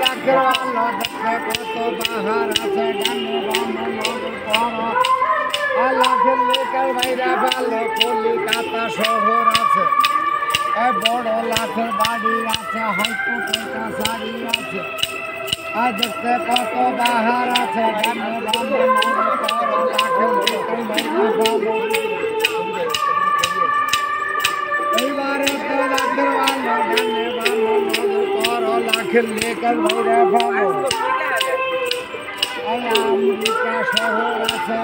রাখের ভালো দেখতে কত বাহার আছে গানে বামন করো লাখের লেকার বাইরে ভালো কলিকাতা শহর আছে বড় লাখের বাড়ি আছে হয়তো কয়টা শাড়ি আছে দেখতে কত বাহার আছে গানে বামন করো লাখের লেকার বাইরে ভালো এইবারে তো লাখের ভালো গানে বামন করো লাখের লেকার বাইরে ভালো আমেরিকা শহর আছে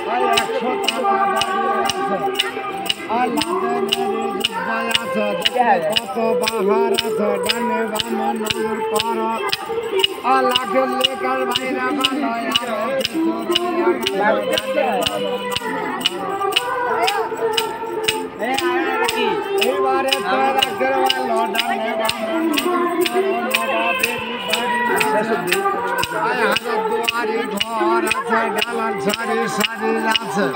100 তালা বাড়ি আছে লাদেনের যুদ্ধ আছে কত বাহার আছে ডানে বামে নজর করো লাখের লেকার বাইরে ভালো এইবারে তো লাখের ভালো ডানে বামে নজর করো দুয়ারি ঘর আছে ডালার সারি সারি আছে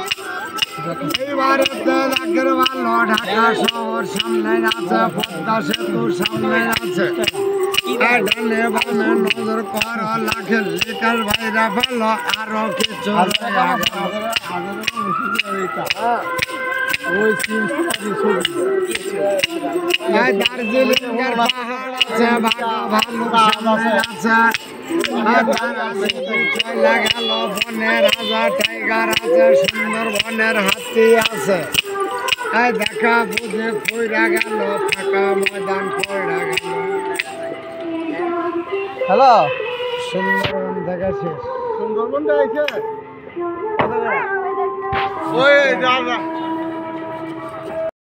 এইবারে তো লাখের ভালো ঢাকা শহর সামনে আছে পদ্মা সেতু সামনে আছে ডানে বামে নজর কর লাখের লেকার বাইরে ভালো আরো কিছু দার্জিলিং এর পাহাড় আছে ভালো আছে গেল বনের রাজা টাইগার আছে সুন্দর বনের হাতি আছে দেখা বুঝে পড়া গেল ফাঁকা ময়দান পড়া গেল হ্যালো সুন্দরবন দেখা শেষ সুন্দরবন দেখে ওই